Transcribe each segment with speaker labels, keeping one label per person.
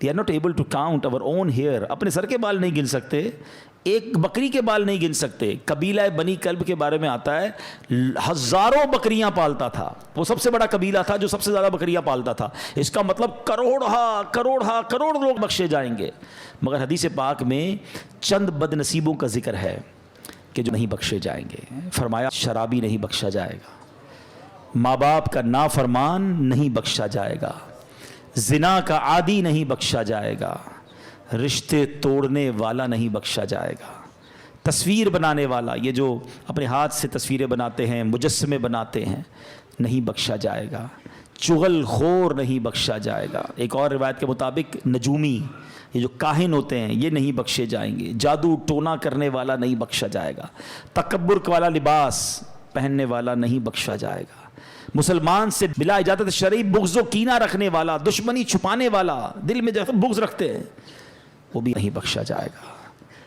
Speaker 1: They are not able to count our own hair. اپنے سر کے بال نہیں گن سکتے, ایک بکری کے بال نہیں گن سکتے. قبیلہ بنی کلب کے بارے میں آتا ہے ہزاروں بکریاں پالتا تھا, وہ سب سے بڑا قبیلہ تھا جو سب سے زیادہ بکریاں پالتا تھا. اس کا مطلب کروڑ لوگ بخشے جائیں گے. مگر حدیث پاک میں چند بد نصیبوں کا ذکر ہے کہ جو نہیں بخشے جائیں گے. فرمایا شرابی نہیں بخشا جائے گا, ماں باپ کا نافرمان نہیں بخشا جائے گا, زنا کا عادی نہیں بخشا جائے گا, رشتے توڑنے والا نہیں بخشا جائے گا, تصویر بنانے والا, یہ جو اپنے ہاتھ سے تصویریں بناتے ہیں, مجسمے بناتے ہیں, نہیں بخشا جائے گا, چغل خور نہیں بخشا جائے گا. ایک اور روایت کے مطابق نجومی, یہ جو کاہن ہوتے ہیں, یہ نہیں بخشے جائیں گے. جادو ٹونا کرنے والا نہیں بخشا جائے گا. تکبر والا لباس پہننے والا نہیں بخشا جائے گا. مسلمان سے بلا اجازت شرعی بغض و کینہ رکھنے والا, دشمنی چھپانے والا, دل میں جیسے بغض رکھتے ہیں, وہ بھی نہیں بخشا جائے گا.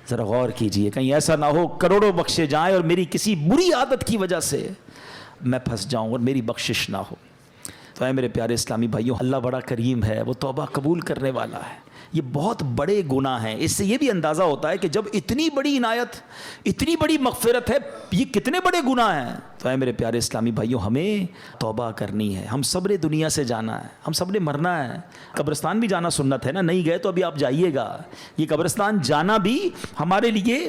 Speaker 1: ذرا غور کیجئے, کہیں ایسا نہ ہو کروڑوں بخشے جائیں اور میری کسی بری عادت کی وجہ سے میں پھنس جاؤں اور میری بخشش نہ ہو. تو اے میرے پیارے اسلامی بھائیوں, اللہ بڑا کریم ہے, وہ توبہ قبول کرنے والا ہے. یہ بہت بڑے گناہ ہیں. اس سے یہ بھی اندازہ ہوتا ہے کہ جب اتنی بڑی عنایت, اتنی بڑی مغفرت ہے, یہ کتنے بڑے گناہ ہیں. تو اے میرے پیارے اسلامی بھائیوں, ہمیں توبہ کرنی ہے. ہم سب نے دنیا سے جانا ہے, ہم سب نے مرنا ہے. قبرستان بھی جانا سنت ہے نا, نہیں گئے تو ابھی آپ جائیے گا. یہ قبرستان جانا بھی ہمارے لیے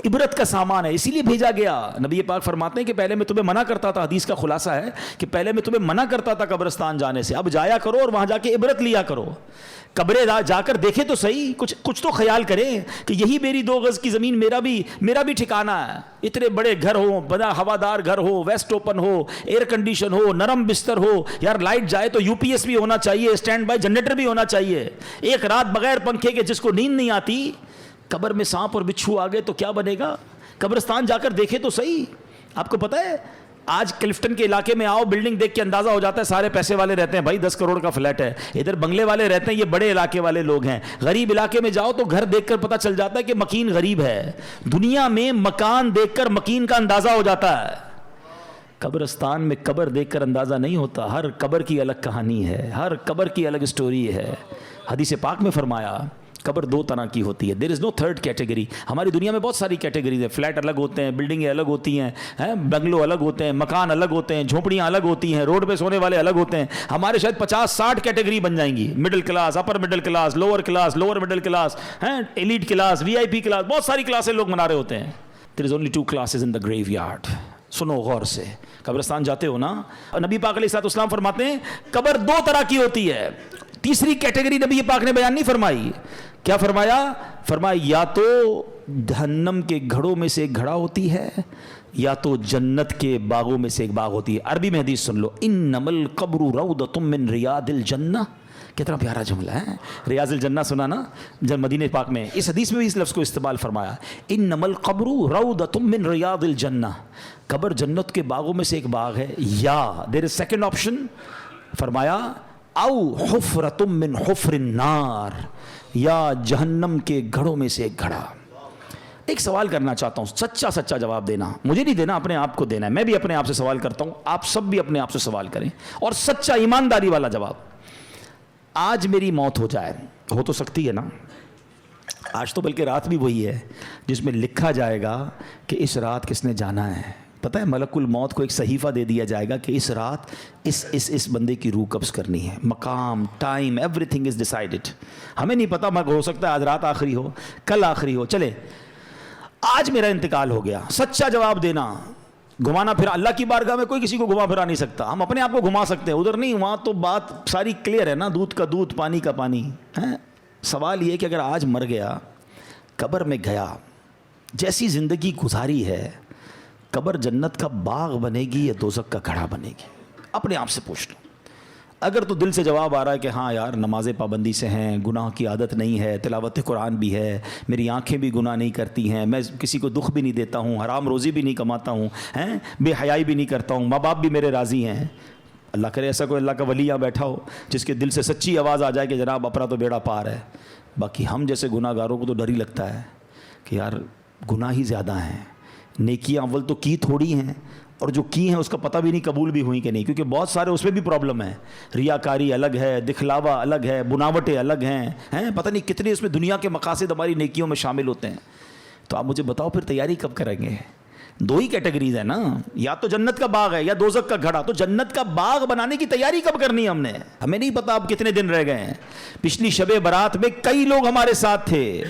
Speaker 1: عبرت کا سامان ہے, اسی لیے بھیجا گیا. نبی پاک فرماتے ہیں کہ پہلے میں تمہیں منع کرتا تھا, حدیث کا خلاصہ ہے کہ پہلے میں تمہیں منع کرتا تھا قبرستان جانے سے, اب جایا کرو اور وہاں جا کے عبرت لیا کرو. قبریں جا کر دیکھے تو صحیح, کچھ تو خیال کریں کہ یہی میری 2 گز کی زمین میرا بھی ٹھکانہ ہے. اتنے بڑے گھر ہو, بڑا ہوادار گھر ہو, ویسٹ اوپن ہو, ایئر کنڈیشن ہو, نرم بستر ہو, یار لائٹ جائے تو UPS بھی ہونا چاہیے, اسٹینڈ بائی جنریٹر بھی ہونا چاہیے. ایک رات بغیر پنکھے کے جس کو نیند نہیں آتی, قبر میں سانپ اور بچھو آ گئے تو کیا بنے گا. قبرستان جا کر دیکھے تو صحیح. آپ کو پتہ ہے آج کلفٹن کے علاقے میں آؤ, بلڈنگ دیکھ کے اندازہ ہو جاتا ہے سارے پیسے والے رہتے ہیں بھائی, 10 کروڑ کا فلیٹ ہے. ادھر بنگلے والے رہتے ہیں, یہ بڑے علاقے والے لوگ ہیں. غریب علاقے میں جاؤ تو گھر دیکھ کر پتہ چل جاتا ہے کہ مکین غریب ہے. دنیا میں مکان دیکھ کر مکین کا اندازہ ہو جاتا ہے. قبرستان میں قبر دیکھ کر اندازہ نہیں ہوتا. ہر قبر کی الگ کہانی ہے, ہر قبر کی الگ اسٹوری ہے. حدیث پاک میں فرمایا قبر 2 طرح کی ہوتی ہے. دیر از نو تھرڈ کیٹیگری. ہماری دنیا میں بہت ساری کیٹیگریز ہیں. فلیٹ الگ ہوتے ہیں, بلڈنگیں الگ ہوتی ہیں, بنگلو الگ ہوتے ہیں, مکان الگ ہوتے ہیں, جھونپڑیاں الگ ہوتی ہیں, روڈ پہ سونے والے الگ ہوتے ہیں. ہمارے شاید 50-60 کیٹیگری بن جائیں گی. Middle class, upper middle class, lower middle class, elite class, VIP class, بہت ساری کلاسیں لوگ منا رہے ہوتے ہیں. دیر is only 2 classes in the graveyard. سنو غور سے, قبرستان جاتے ہو نا, نبی پاک علیہ الصلوۃ والسلام فرماتے ہیں قبر 2 طرح کی ہوتی ہے. تیسری کیٹیگری نبی پاک نے بیان نہیں فرمائی. کیا فرمایا؟ فرمایا یا تو جہنم کے گھڑوں میں سے ایک گھڑا ہوتی ہے, یا تو جنت کے باغوں میں سے ایک باغ ہوتی ہے. عربی میں حدیث سن لو, انما القبر روضۃ من ریاض الجنہ. کتنا پیارا جملہ ہے, ریاض الجنہ سنا نا جب مدینہ پاک میں. اس حدیث میں بھی اس لفظ کو استعمال فرمایا, انما القبر روضۃ من ریاض الجنہ. قبر جنت کے باغوں میں سے ایک باغ ہے. یا دیر از سیکنڈ آپشن, فرمایا او حفرۃ من حفر النار, یا جہنم کے گھڑوں میں سے ایک گھڑا. ایک سوال کرنا چاہتا ہوں, سچا جواب دینا, مجھے نہیں دینا, اپنے آپ کو دینا ہے. میں بھی اپنے آپ سے سوال کرتا ہوں, آپ سب بھی اپنے آپ سے سوال کریں, اور سچا ایمانداری والا جواب. آج میری موت ہو جائے, ہو تو سکتی ہے نا, آج تو بلکہ رات بھی وہی ہے جس میں لکھا جائے گا کہ اس رات کس نے جانا ہے. پتہ ہے ملک الموت کو ایک صحیفہ دے دیا جائے گا کہ اس رات اس بندے کی روح قبض کرنی ہے. مقام, time, every thing is decided. ہمیں نہیں پتا, ہو سکتا ہے آج رات آخری ہو, کل آخری ہو. چلے آج میرا انتقال ہو گیا, سچا جواب دینا. گھمانا پھر اللہ کی بارگاہ میں کوئی کسی کو گھما پھرا نہیں سکتا. ہم اپنے آپ کو گھما سکتے ہیں, ادھر نہیں, وہاں تو بات ساری کلیئر ہے نا, دودھ کا دودھ, پانی کا پانی. سوال یہ کہ اگر آج مر گیا, قبر میں گیا, جیسی زندگی گزاری ہے, قبر جنت کا باغ بنے گی یا دوزخ کا گھڑا بنے گی؟ اپنے آپ سے پوچھ لو. اگر تو دل سے جواب آ رہا ہے کہ ہاں یار نماز پابندی سے ہیں, گناہ کی عادت نہیں ہے, تلاوت قرآن بھی ہے, میری آنکھیں بھی گناہ نہیں کرتی ہیں, میں کسی کو دکھ بھی نہیں دیتا ہوں, حرام روزی بھی نہیں کماتا ہوں, بے حیائی بھی نہیں کرتا ہوں, ماں باپ بھی میرے راضی ہیں. اللہ کرے ایسا کوئی اللہ کا ولی یہاں بیٹھا ہو جس کے دل سے سچی آواز آ جائے کہ جناب اپنا تو بیڑا پار ہے. باقی ہم جیسے گناہ گاروں کو تو ڈر ہی لگتا ہے کہ یار گناہ ہی زیادہ ہیں, نیکیاں اول تو کی تھوڑی ہیں اور جو کی ہیں اس کا پتہ بھی نہیں قبول بھی ہوئی کہ نہیں، کیونکہ بہت سارے اس میں بھی پرابلم ہے، ریاکاری الگ ہے، دکھلاوا الگ ہے، بناوٹیں الگ ہیں پتہ نہیں کتنے اس میں دنیا کے مقاصد ہماری نیکیوں میں شامل ہوتے ہیں. تو آپ مجھے بتاؤ پھر تیاری کب کریں گے؟ دو ہی کیٹیگریز ہیں نا، یا تو جنت کا باغ ہے یا دوزخ کا گھڑا. تو جنت کا باغ بنانے کی تیاری کب کرنی ہے ہم نے؟ ہمیں نہیں پتا اب کتنے دن رہ گئے ہیں. پچھلی شب برات میں کئی لوگ ہمارے ساتھ تھے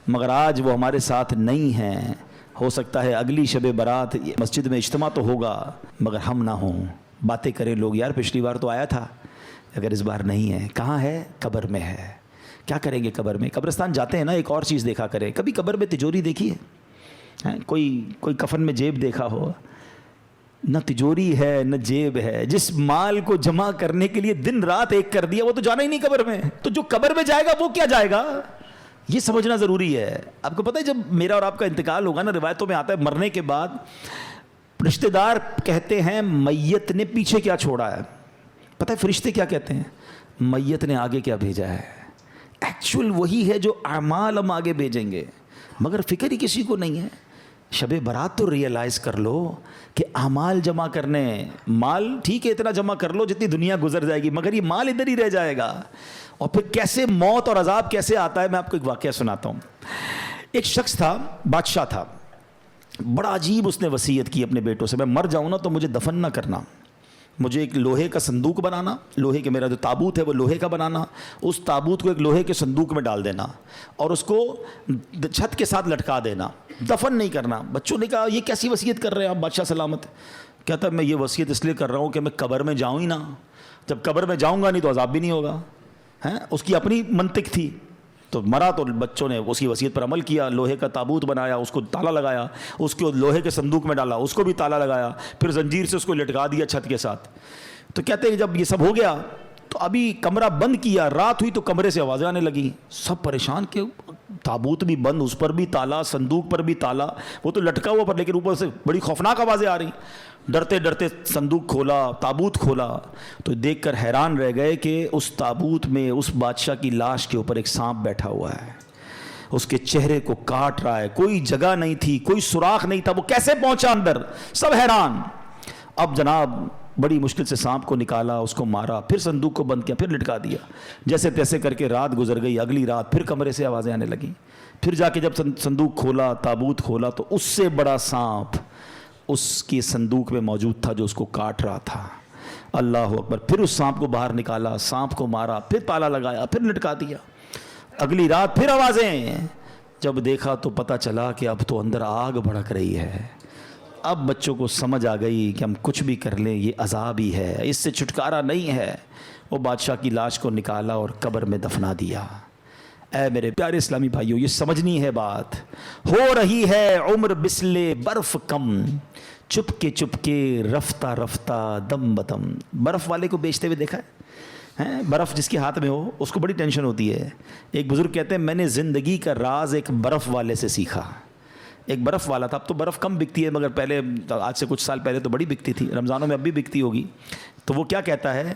Speaker 1: مگر آج وہ ہمارے ساتھ نہیں ہیں. ہو سکتا ہے اگلی شب برات مسجد میں اجتماع تو ہوگا مگر ہم نہ ہوں. باتیں کریں لوگ، یار پچھلی بار تو آیا تھا، اگر اس بار نہیں ہے. کہاں ہے؟ قبر میں ہے. کیا کریں گے قبر میں؟ قبرستان جاتے ہیں نا، ایک اور چیز دیکھا کریں. کبھی قبر میں تجوری دیکھی ہے؟ کوئی کفن میں جیب دیکھا ہو؟ نہ تجوری ہے نہ جیب ہے. جس مال کو جمع کرنے کے لیے دن رات ایک کر دیا وہ تو جانا ہی نہیں قبر میں. تو جو قبر میں جائے گا وہ کیا جائے گا؟ یہ سمجھنا ضروری ہے. آپ کو پتہ ہے جب میرا اور آپ کا انتقال ہوگا نا، روایتوں میں آتا ہے مرنے کے بعد رشتہ دار کہتے ہیں میت نے پیچھے کیا چھوڑا ہے. پتہ ہے فرشتے کیا کہتے ہیں؟ میت نے آگے کیا بھیجا ہے. ایکچول وہی ہے جو اعمال ہم آگے بھیجیں گے، مگر فکر ہی کسی کو نہیں ہے. شب برات تو ریئلائز کر لو کہ اعمال جمع کرنے، مال ٹھیک ہے اتنا جمع کر لو جتنی دنیا گزر جائے گی، مگر یہ مال ادھر ہی رہ جائے گا. اور پھر کیسے موت اور عذاب کیسے آتا ہے، میں آپ کو ایک واقعہ سناتا ہوں. ایک شخص تھا، بادشاہ تھا، بڑا عجیب اس نے وصیت کی اپنے بیٹوں سے، میں مر جاؤں نا تو مجھے دفن نہ کرنا، مجھے ایک لوہے کا صندوق بنانا، لوہے کے میرا جو تابوت ہے وہ لوہے کا بنانا، اس تابوت کو ایک لوہے کے صندوق میں ڈال دینا اور اس کو چھت کے ساتھ لٹکا دینا، دفن نہیں کرنا. بچوں نے کہا یہ کیسی وصیت کر رہے ہیں آپ بادشاہ سلامت؟ کہتا ہے میں یہ وصیت اس لیے کر رہا ہوں کہ میں قبر میں جاؤں ہی نا، جب قبر میں جاؤں گا نہیں تو عذاب بھی نہیں ہوگا. اس کی اپنی منطق تھی. تو مرا تو بچوں نے اس کی وصیت پر عمل کیا، لوہے کا تابوت بنایا، اس کو تالا لگایا، اس کو لوہے کے صندوق میں ڈالا، اس کو بھی تالا لگایا، پھر زنجیر سے اس کو لٹکا دیا چھت کے ساتھ. تو کہتے ہیں جب یہ سب ہو گیا تو ابھی کمرہ بند کیا، رات ہوئی تو کمرے سے آوازیں آنے لگیں. سب پریشان کہ تابوت بھی بند، اس پر بھی تالا، صندوق پر بھی تالا، وہ تو لٹکا ہوا پر لیکن اوپر سے بڑی خوفناک آوازیں آ رہی. ڈرتے ڈرتے صندوق کھولا، تابوت کھولا تو دیکھ کر حیران رہ گئے کہ اس تابوت میں اس بادشاہ کی لاش کے اوپر ایک سانپ بیٹھا ہوا ہے، اس کے چہرے کو کاٹ رہا ہے. کوئی جگہ نہیں تھی، کوئی سوراخ نہیں تھا، وہ کیسے پہنچا اندر؟ سب حیران. اب جناب بڑی مشکل سے سانپ کو نکالا، اس کو مارا، پھر صندوق کو بند کیا، پھر لٹکا دیا. جیسے تیسے کر کے رات گزر گئی. اگلی رات پھر کمرے سے آوازیں آنے لگیں. پھر جا کے جب صندوق کھولا، تابوت کھولا تو اس سے بڑا سانپ اس کی صندوق میں موجود تھا جو اس کو کاٹ رہا تھا. اللہ اکبر. پھر اس سانپ کو باہر نکالا، سانپ کو مارا، پھر تالا لگایا، پھر لٹکا دیا. اگلی رات پھر آوازیں. جب دیکھا تو پتہ چلا کہ اب تو اندر آگ بھڑک رہی ہے. اب بچوں کو سمجھ آ گئی کہ ہم کچھ بھی کر لیں یہ عذاب ہی ہے، اس سے چھٹکارا نہیں ہے. وہ بادشاہ کی لاش کو نکالا اور قبر میں دفنا دیا. اے میرے پیارے اسلامی بھائیوں، یہ سمجھنی ہے بات. ہو رہی ہے عمر بسلے برف کم، چپ کے رفتہ رفتہ دم بدم. برف والے کو بیچتے ہوئے دیکھا ہے؟ برف جس کے ہاتھ میں ہو اس کو بڑی ٹینشن ہوتی ہے. ایک بزرگ کہتے ہیں میں نے زندگی کا راز ایک برف والے سے سیکھا. ایک برف والا تھا، اب تو برف کم بکتی ہے مگر پہلے، آج سے کچھ سال پہلے تو بڑی بکتی تھی، رمضانوں میں اب بھی بکتی ہوگی. تو وہ کیا کہتا ہے؟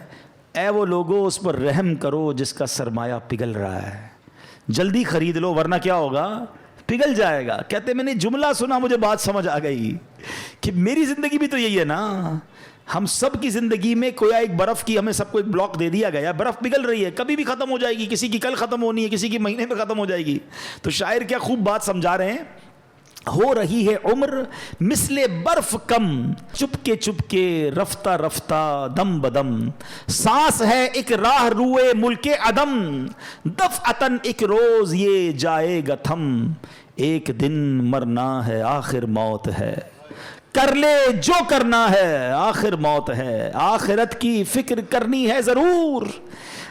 Speaker 1: اے وہ لوگو اس پر رحم کرو جس کا سرمایہ پگھل رہا ہے، جلدی خرید لو ورنہ کیا ہوگا؟ پگھل جائے گا. کہتے میں نے جملہ سنا مجھے بات سمجھ آ گئی کہ میری زندگی بھی تو یہی ہے نا. ہم سب کی زندگی میں کوئی ایک برف کی ہمیں سب کو ایک بلاک دے دیا گیا، برف پگھل رہی ہے، کبھی بھی ختم ہو جائے گی. کسی کی کل ختم ہونی ہے، کسی کی مہینے میں ختم ہو جائے گی. تو شاعر کیا خوب بات سمجھا رہے ہیں. ہو رہی ہے عمر مثل برف کم، چپ کے رفتہ رفتہ دم بدم. سانس ہے ایک راہ روئے ملک عدم، دفعتن ایک روز یہ جائے گا تھم. ایک دن مرنا ہے آخر موت ہے، کر لے جو کرنا ہے آخر موت ہے. آخرت کی فکر کرنی ہے ضرور،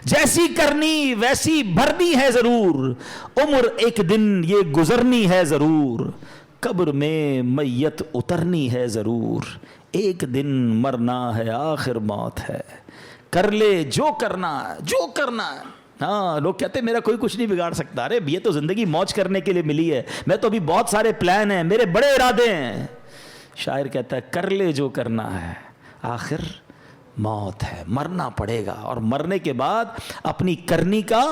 Speaker 1: جیسی کرنی ویسی بھرنی ہے ضرور. عمر ایک دن یہ گزرنی ہے ضرور، قبر میں میت اترنی ہے ضرور. ایک دن مرنا ہے آخر موت ہے، کر لے جو کرنا جو کرنا. ہاں لوگ کہتے ہیں میرا کوئی کچھ نہیں بگاڑ سکتا. ارے یہ تو زندگی موج کرنے کے لیے ملی ہے، میں تو ابھی بہت سارے پلان ہیں، میرے بڑے ارادے ہیں. شاعر کہتا ہے کر لے جو کرنا ہے آخر موت ہے. مرنا پڑے گا اور مرنے کے بعد اپنی کرنی کا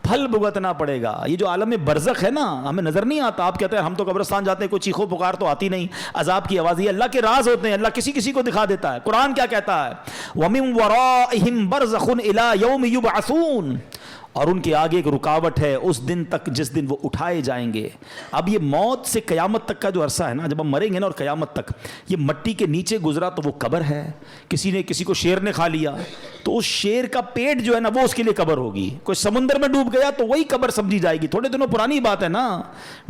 Speaker 1: پھل بھگتنا پڑے گا. یہ جو عالم برزخ ہے نا ہمیں نظر نہیں آتا. آپ کہتے ہیں ہم تو قبرستان جاتے ہیں کوئی چیخو پکار تو آتی نہیں, عذاب کی آواز. یہ اللہ کے راز ہوتے ہیں, اللہ کسی کسی کو دکھا دیتا ہے. قرآن کیا کہتا ہے, وَمِن وَرَائِهِمْ بَرْزَخٌ إِلَى يَوْمِ يُبْعَثُونَ, اور ان کے آگے ایک رکاوٹ ہے اس دن تک جس دن وہ اٹھائے جائیں گے. اب یہ موت سے قیامت تک کا جو عرصہ ہے نا, جب ہم مریں گے نا اور قیامت تک, یہ مٹی کے نیچے گزرا تو وہ قبر ہے. کسی کو شیر نے کھا لیا تو اس شیر کا پیٹ جو ہے نا وہ اس کے لیے قبر ہوگی. کوئی سمندر میں ڈوب گیا تو وہی قبر سمجھی جائے گی. تھوڑے دنوں پرانی بات ہے نا,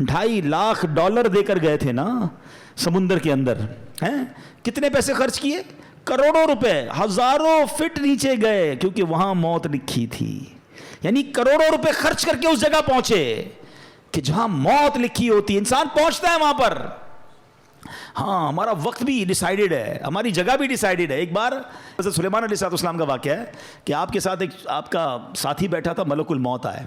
Speaker 1: $2.5 لاکھ دے کر گئے تھے نا سمندر کے اندر. ہیں کتنے پیسے خرچ کیے؟ کروڑوں روپے. ہزاروں فٹ نیچے گئے کیونکہ وہاں موت لکھی تھی. یعنی کروڑوں روپے خرچ کر کے اس جگہ پہنچے کہ جہاں موت لکھی ہوتی. انسان پہنچتا ہے وہاں پر. ہاں ہمارا وقت بھی ڈیسائیڈڈ ہے, ہماری جگہ بھی ڈیسائیڈڈ ہے. ایک بار حضرت سلیمان علیہ السلام کا واقعہ ہے کہ آپ کے ساتھ ایک آپ کا ساتھی بیٹھا تھا, ملک الموت آئے.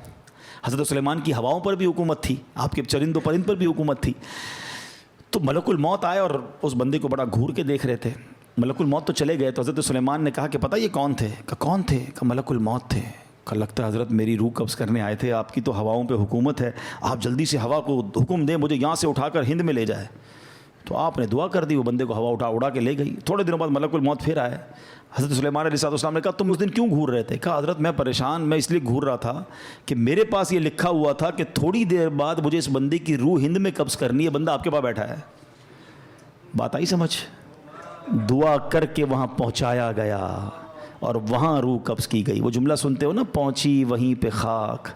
Speaker 1: حضرت سلیمان کی ہواؤں پر بھی حکومت تھی, آپ کے چرند و پرند پر بھی حکومت تھی. تو ملک الموت آئے اور اس بندے کو بڑا گھور کے دیکھ رہے تھے. ملک الموت تو چلے گئے تو حضرت سلیمان نے کہا کہ پتہ یہ کون تھے؟ کہ کون تھے؟ کہ ملک الموت تھے. لگتا ہے حضرت میری روح قبض کرنے آئے تھے, آپ کی تو ہواؤں پہ حکومت ہے, آپ جلدی سے ہوا کو حکم دیں مجھے یہاں سے اٹھا کر ہند میں لے جائے. تو آپ نے دعا کر دی, وہ بندے کو ہوا اڑا کے لے گئی. تھوڑے دنوں بعد ملک الموت پھر آئے. حضرت سلیمان علیہ السلام نے کہا تم اس دن کیوں گھور رہے تھے؟ کہا حضرت میں پریشان, میں اس لیے گھور رہا تھا کہ میرے پاس یہ لکھا ہوا تھا کہ تھوڑی دیر بعد مجھے اس بندے کی روح ہند میں قبض کرنی ہے. بندہ آپ کے پاس بیٹھا ہے. بات آئی سمجھ؟ دعا کر کے وہاں پہنچایا گیا اور وہاں روح قبض کی گئی. وہ جملہ سنتے ہو نا, پہنچی وہیں پہ خاک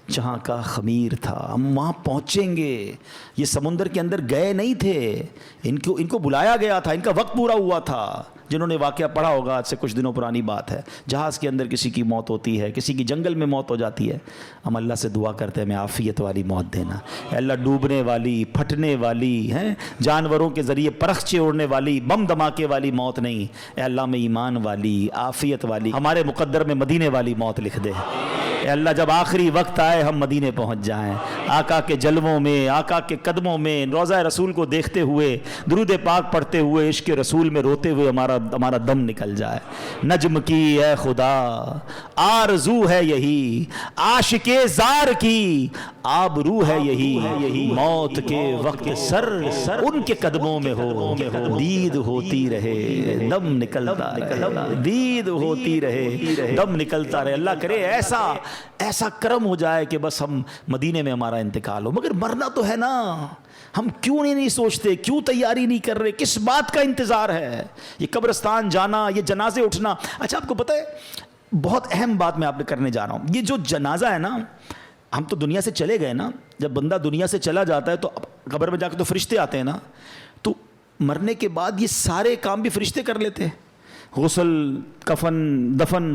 Speaker 1: جہاں کا خمیر تھا. ہم وہاں پہنچیں گے. یہ سمندر کے اندر گئے نہیں تھے, ان کو بلایا گیا تھا, ان کا وقت پورا ہوا تھا. جنہوں نے واقعہ پڑھا ہوگا, آج سے کچھ دنوں پرانی بات ہے, جہاز کے اندر کسی کی موت ہوتی ہے, کسی کی جنگل میں موت ہو جاتی ہے. ہم اللہ سے دعا کرتے ہیں میں عافیت والی موت دینا. اے اللہ ڈوبنے والی, پھٹنے والی, ہیں جانوروں کے ذریعے پرخچے اڑنے والی, بم دھماکے والی موت نہیں. اے اللہ میں ایمان والی, عافیت والی, ہمارے مقدر میں مدینے والی موت لکھ دے. اے اللہ جب آخری وقت آئے ہم مدینے پہنچ جائیں, آقا کے جلووں میں, آقا کے قدموں میں, روضہ رسول کو دیکھتے ہوئے, درود پاک پڑھتے ہوئے, عشق رسول میں روتے ہوئے ہمارا دم نکل جائے. نجم کی اے خدا آرزو ہے یہی, عاشق زار کی آبرو ہے یہی, موت کے وقت سر ان کے قدموں میں ہو, دید ہوتی رہے دم نکلتا رہے, دید ہوتی رہے دم نکلتا رہے. اللہ کرے ایسا کرم ہو جائے کہ بس ہم مدینے میں ہمارا انتقال ہو. مگر مرنا تو ہے نا, ہم کیوں نہیں سوچتے, کیوں تیاری نہیں کر رہے, کس بات کا انتظار ہے؟ یہ قبرستان جانا, یہ جنازے اٹھنا. اچھا آپ کو پتہ ہے بہت اہم بات میں آپ نے کرنے جا رہا ہوں. یہ جو جنازہ ہے نا, ہم تو دنیا سے چلے گئے نا, جب بندہ دنیا سے چلا جاتا ہے تو قبر میں جا کے تو فرشتے آتے ہیں نا, تو مرنے کے بعد یہ سارے کام بھی فرشتے کر لیتے ہیں. غسل, کفن, دفن,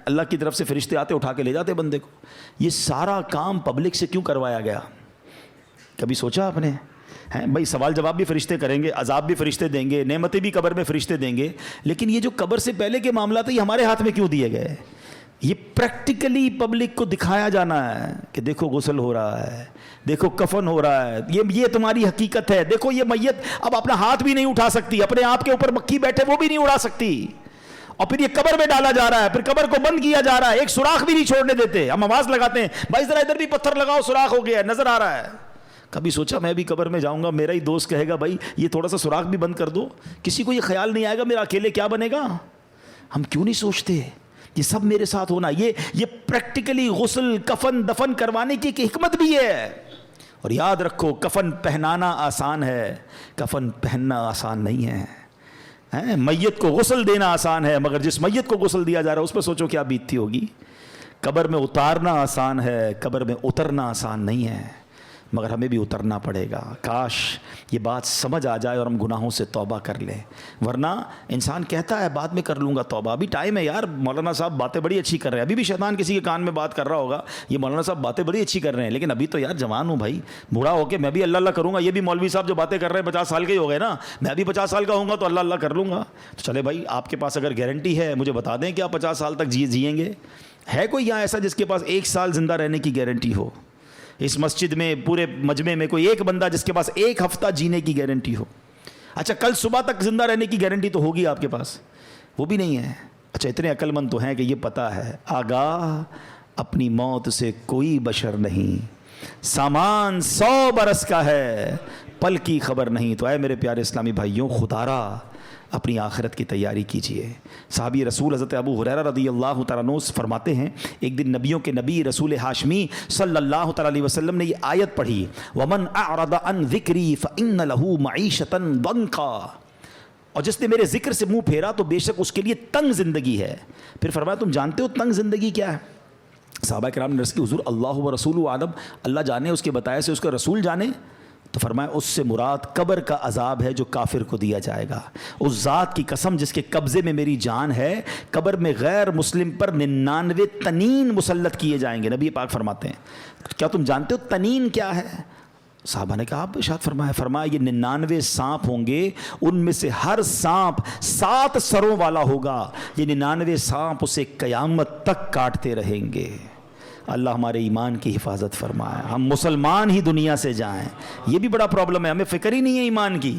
Speaker 1: اللہ کی طرف سے فرشتے آتے اٹھا کے لے جاتے بندے کو. یہ سارا کام پبلک سے کیوں کروایا گیا؟ کبھی سوچا آپ نے؟ بھائی سوال جواب بھی فرشتے کریں گے, عذاب بھی فرشتے دیں گے, نعمتیں بھی قبر میں فرشتے دیں گے, لیکن یہ جو قبر سے پہلے کے معاملات ہیں یہ ہمارے ہاتھ میں کیوں دیے گئے؟ یہ پریکٹیکلی پبلک کو دکھایا جانا ہے کہ دیکھو غسل ہو رہا ہے, دیکھو کفن ہو رہا ہے, یہ تمہاری حقیقت ہے. دیکھو یہ میت اب اپنا ہاتھ بھی نہیں اٹھا سکتی, اپنے آپ کے اوپر مکھی بیٹھے وہ بھی نہیں اڑا سکتی, اور پھر یہ قبر میں ڈالا جا رہا ہے, پھر قبر کو بند کیا جا رہا ہے, ایک سوراخ بھی نہیں چھوڑنے دیتے. ہم آواز لگاتے ہیں بھائی ذرا ادھر بھی پتھر لگاؤ, سوراخ ہو گیا, نظر آ رہا ہے. کبھی سوچا میں بھی قبر میں جاؤں گا, میرا ہی دوست کہے گا بھائی یہ تھوڑا سا سوراخ بھی بند کر دو, کسی کو یہ خیال نہیں آئے گا میرا اکیلے کیا بنے گا. ہم کیوں نہیں سوچتے یہ سب میرے ساتھ ہونا؟ یہ پریکٹیکلی غسل, کفن, دفن کروانے کی ایک حکمت بھی ہے. اور یاد رکھو کفن پہنانا آسان ہے, کفن پہننا آسان نہیں ہے. میت کو غسل دینا آسان ہے, مگر جس میت کو غسل دیا جا رہا ہے اس پہ سوچو کیا بیتتی ہوگی. قبر میں اتارنا آسان ہے, قبر میں اترنا آسان نہیں ہے, مگر ہمیں بھی اترنا پڑے گا. کاش یہ بات سمجھ آ جائے اور ہم گناہوں سے توبہ کر لیں. ورنہ انسان کہتا ہے بعد میں کر لوں گا توبہ, ابھی ٹائم ہے یار. مولانا صاحب باتیں بڑی اچھی کر رہے ہیں, ابھی بھی شیطان کسی کے کان میں بات کر رہا ہوگا یہ مولانا صاحب باتیں بڑی اچھی کر رہے ہیں, لیکن ابھی تو یار جوان ہوں بھائی, بوڑھا ہو کے میں بھی اللہ اللہ کروں گا. یہ بھی مولوی صاحب جو باتیں کر رہے ہیں 50 سال کے ہی ہو گئے نا, میں بھی 50 سال کا ہوں گا تو اللہ اللہ کر لوں گا. تو چلے بھائی آپ کے پاس اگر گارنٹی ہے مجھے بتا دیں کہ آپ 50 سال تک جئیں گے. ہے کوئی یہاں ایسا جس کے پاس 1 سال زندہ رہنے کی گارنٹی ہو؟ اس مسجد میں پورے مجمع میں کوئی ایک بندہ جس کے پاس 1 ہفتہ جینے کی گارنٹی ہو؟ اچھا کل صبح تک زندہ رہنے کی گارنٹی تو ہوگی آپ کے پاس, وہ بھی نہیں ہے. اچھا اتنے عقل مند تو ہیں کہ یہ پتہ ہے آگاہ اپنی موت سے کوئی بشر نہیں، سامان 100 برس کا ہے، پل کی خبر نہیں۔ تو اے میرے پیارے اسلامی بھائیوں، خدا را اپنی آخرت کی تیاری کیجئے۔ صحابی رسول حضرت ابو ہریرہ رضی اللہ تعالیٰ عنہ فرماتے ہیں، ایک دن نبیوں کے نبی رسول ہاشمی صلی اللہ تعالیٰ علیہ وسلم نے یہ آیت پڑھی، وَمَنْ أَعْرَضَ عَنْ ذِكْرِي فَإِنَّ لَهُ مَعِيشَةً ضَنْكًا، اور جس نے میرے ذکر سے منہ پھیرا تو بے شک اس کے لیے تنگ زندگی ہے۔ پھر فرمایا تم جانتے ہو تنگ زندگی کیا ہے؟ صحابہ کرام نے عرض کی حضور اللہ و رسول عالم، اللہ جانے، اس کے بتائے سے اس کا رسول جانے۔ تو فرمایا اس سے مراد قبر کا عذاب ہے جو کافر کو دیا جائے گا۔ اس ذات کی قسم جس کے قبضے میں میری جان ہے، قبر میں غیر مسلم پر 99 تنین مسلط کیے جائیں گے۔ نبی پاک فرماتے ہیں کیا تم جانتے ہو تنین کیا ہے؟ صحابہ نے کہا آپ ارشاد فرمایا یہ 99 سانپ ہوں گے، ان میں سے ہر سانپ 7 سروں والا ہوگا، یہ 99 سانپ اسے قیامت تک کاٹتے رہیں گے۔ اللہ ہمارے ایمان کی حفاظت فرمائے، ہم مسلمان ہی دنیا سے جائیں۔ یہ بھی بڑا پرابلم ہے، ہمیں فکر ہی نہیں ہے ایمان کی۔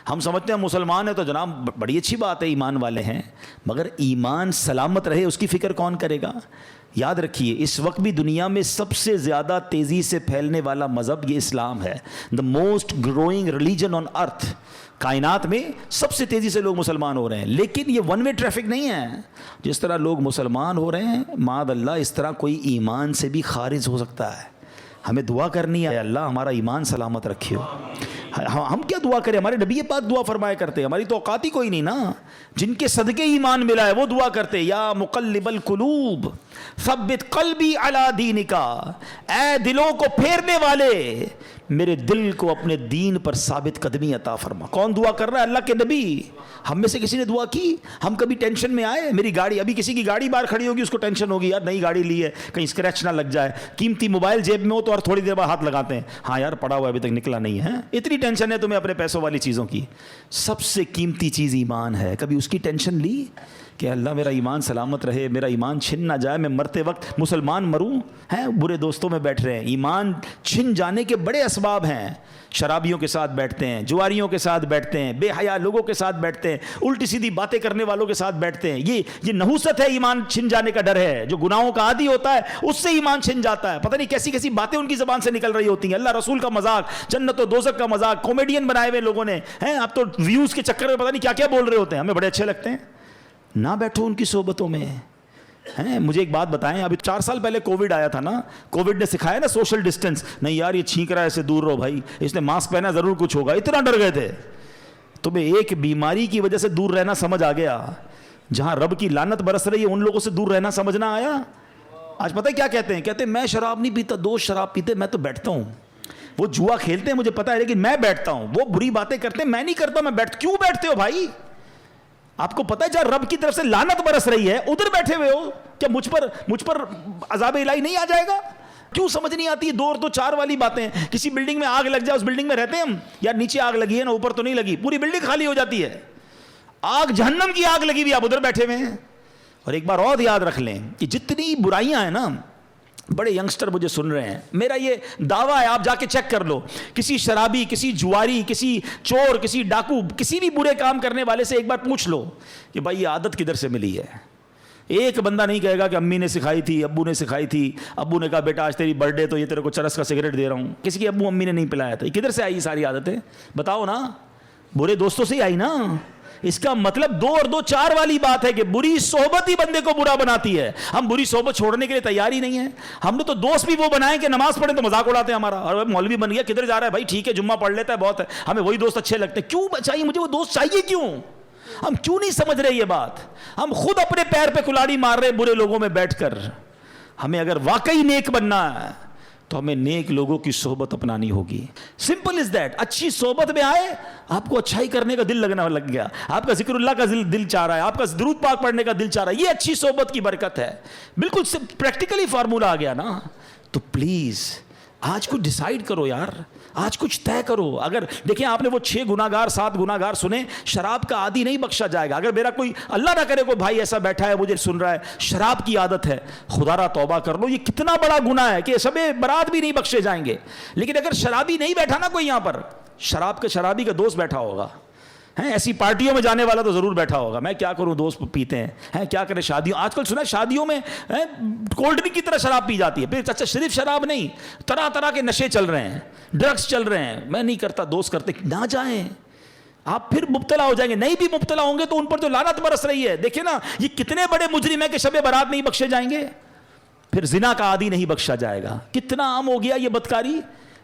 Speaker 1: ہم سمجھتے ہیں مسلمان ہیں تو جناب بڑی اچھی بات ہے، ایمان والے ہیں، مگر ایمان سلامت رہے اس کی فکر کون کرے گا؟ یاد رکھیے اس وقت بھی دنیا میں سب سے زیادہ تیزی سے پھیلنے والا مذہب یہ اسلام ہے، the most growing religion on earth. کائنات میں سب سے تیزی سے لوگ مسلمان ہو رہے ہیں، لیکن یہ ون وے ٹریفک نہیں ہے۔ جس طرح لوگ مسلمان ہو رہے ہیں معاذ اللہ، اس طرح کوئی ایمان سے بھی خارج ہو سکتا ہے۔ ہمیں دعا کرنی ہے اللہ ہمارا ایمان سلامت رکھیو۔ ہم کیا دعا کریں؟ ہمارے نبی پاک دعا فرمایا کرتے، ہماری تو اوقات ہی کوئی نہیں نا۔ جن کے صدقے ایمان ملا ہے وہ دعا کرتے، یا مقلب القلوب ثبت قلبی علی دینکا، اے دلوں کو پھیرنے والے میرے دل کو اپنے دین پر ثابت قدمی عطا فرما۔ کون دعا کر رہا ہے؟ اللہ کے نبی۔ ہم میں سے کسی نے دعا کی؟ ہم کبھی ٹینشن میں آئے؟ میری گاڑی، ابھی کسی کی گاڑی باہر کھڑی ہوگی اس کو ٹینشن ہوگی، یار نئی گاڑی لی ہے کہیں اسکریچ نہ لگ جائے، قیمتی موبائل جیب میں ہو تو اور تھوڑی دیر بعد ہاتھ لگاتے ہیں، ہاں یار پڑا ہوا ابھی تک نکلا نہیں ہے۔ اتنی ٹینشن ہے تمہیں اپنے پیسوں والی چیزوں کی۔ سب سے قیمتی چیز ایمان ہے، کبھی اس کی ٹینشن لی کہ اللہ میرا ایمان سلامت رہے، میرا ایمان چھن نہ جائے، میں مرتے وقت مسلمان مروں؟ ہیں برے دوستوں میں بیٹھ رہے ہیں۔ ایمان چھن جانے کے بڑے اسباب ہیں، شرابیوں کے ساتھ بیٹھتے ہیں، جواریوں کے ساتھ بیٹھتے ہیں، بے حیا لوگوں کے ساتھ بیٹھتے ہیں، الٹی سیدھی باتیں کرنے والوں کے ساتھ بیٹھتے ہیں۔ یہ نحوست ہے، ایمان چھن جانے کا ڈر ہے۔ جو گناہوں کا عادی ہوتا ہے اس سے ایمان چھن جاتا ہے، پتہ نہیں کیسی کیسی باتیں ان کی زبان سے نکل رہی ہوتی ہیں، اللہ رسول کا مذاق، جنت و دوزخ کا مذاق، کامیڈین بنائے ہوئے لوگوں نے ہیں، اب تو ویوز کے چکر میں پتہ نہیں کیا کیا بول رہے ہوتے ہیں، ہمیں بڑے اچھے لگتے ہیں۔ نہ بیٹھو ان کی صحبتوں میں۔ ہیں مجھے ایک بات بتائیں، ابھی 4 سال پہلے کووڈ آیا تھا نا، کووڈ نے سکھایا نا سوشل ڈسٹینس، نہیں یار یہ چھینک رہا ہے اسے دور رہو بھائی، اس نے ماسک پہنا ضرور کچھ ہوگا، اتنا ڈر گئے تھے۔ تمہیں ایک بیماری کی وجہ سے دور رہنا سمجھ آ گیا، جہاں رب کی لعنت برس رہی ہے ان لوگوں سے دور رہنا سمجھ نہ آیا۔ آج پتہ ہے کیا کہتے ہیں؟ کہتے ہیں میں شراب نہیں پیتا، دوست شراب پیتے، میں تو بیٹھتا ہوں۔ وہ جوا کھیلتے ہیں مجھے پتا ہے لیکن میں بیٹھتا ہوں، وہ بری باتیں کرتے ہیں میں نہیں کرتا، میں کیوں بیٹھتے ہو بھائی؟ آپ کو پتہ ہے جہاں رب کی طرف سے لعنت برس رہی ہے ادھر بیٹھے ہوئے ہو، کیا مجھ پر عذاب الہی نہیں آ جائے گا؟ کیوں سمجھ نہیں آتی؟ 2 اور 2 4 والی باتیں۔ کسی بلڈنگ میں آگ لگ جائے، اس بلڈنگ میں رہتے ہیں ہم، یار نیچے آگ لگی ہے نا اوپر تو نہیں لگی، پوری بلڈنگ خالی ہو جاتی ہے، آگ جہنم کی آگ لگی ہوئی، آپ ادھر بیٹھے ہوئے ہیں۔ اور ایک بار اور یاد رکھ لیں کہ جتنی برائیاں ہیں نا، بڑے ینگسٹر مجھے سن رہے ہیں، میرا یہ دعویٰ ہے آپ جا کے چیک کر لو، کسی شرابی، کسی جواری، کسی چور، کسی ڈاکو، کسی بھی برے کام کرنے والے سے ایک بار پوچھ لو کہ بھائی یہ عادت کدھر سے ملی ہے۔ ایک بندہ نہیں کہے گا کہ امی نے سکھائی تھی، ابو نے سکھائی تھی، ابو نے کہا بیٹا آج تیری برتھ ڈے تو یہ تیرے کو چرس کا سگریٹ دے رہا ہوں، کسی کی ابو امی نے نہیں پلایا تھا۔ یہ کدھر سے آئی ساری عادتیں؟ بتاؤ نا، برے دوستوں سے ہی آئی نا۔ اس کا مطلب 2 اور 2 4 والی بات ہے کہ بری صحبت ہی بندے کو برا بناتی ہے۔ ہم بری صحبت چھوڑنے کے لیے تیار ہی نہیں ہیں۔ ہم نے تو دوست بھی وہ بنائے کہ نماز پڑھیں تو مذاق اڑاتے ہیں ہمارا، اور مولوی بن گیا کدھر جا رہا ہے بھائی، ٹھیک ہے جمعہ پڑھ لیتا ہے بہت ہے، ہمیں وہی دوست اچھے لگتے ہیں۔ کیوں چاہیے مجھے وہ دوست؟ چاہیے کیوں؟ ہم کیوں نہیں سمجھ رہے یہ بات؟ ہم خود اپنے پیر پہ کلاڑی مار رہے برے لوگوں میں بیٹھ کر۔ ہمیں اگر واقعی نیک بننا ہے تو ہمیں نیک لوگوں کی صحبت اپنانی ہوگی، سمپل از دیٹ۔ اچھی صحبت میں آئے، آپ کو اچھائی کرنے کا دل لگنا لگ گیا، آپ کا ذکر اللہ کا دل چاہ رہا ہے، آپ کا درود پاک پڑھنے کا دل چاہ رہا ہے، یہ اچھی صحبت کی برکت ہے۔ بالکل پریکٹیکلی فارمولہ آ گیا نا۔ تو پلیز آج کچھ ڈیسائیڈ کرو یار، آج کچھ طے کرو۔ اگر دیکھیں آپ نے وہ 6 گناہگار 7 گناہگار سنے، شراب کا عادی نہیں بخشا جائے گا۔ اگر میرا کوئی اللہ نہ کرے کوئی بھائی ایسا بیٹھا ہے مجھے سن رہا ہے شراب کی عادت ہے، خدا را توبہ کر لو، یہ کتنا بڑا گناہ ہے کہ شب برات بھی نہیں بخشے جائیں گے۔ لیکن اگر شرابی نہیں بیٹھا نا کوئی یہاں پر، شرابی کا دوست بیٹھا ہوگا، ہیں ایسی پارٹیوں میں جانے والا تو ضرور بیٹھا ہوگا, میں کیا کروں دوست پیتے ہیں کیا کریں شادیوں, آج کل سنا ہے شادیوں میں کولڈ ڈرنک کی طرح شراب پی جاتی ہے. پھر اچھا صرف شراب نہیں, طرح طرح کے نشے چل رہے ہیں, ڈرگس چل رہے ہیں. میں نہیں کرتا, دوست کرتے, نہ جائیں, آپ پھر مبتلا ہو جائیں گے. نہیں بھی مبتلا ہوں گے تو ان پر جو لعنت برس رہی ہے, دیکھیں نا یہ کتنے بڑے مجرم ہیں کہ شب برات نہیں بخشے جائیں گے. پھر زنا کا عادی نہیں بخشا جائے گا. کتنا عام ہو گیا یہ بدکاری,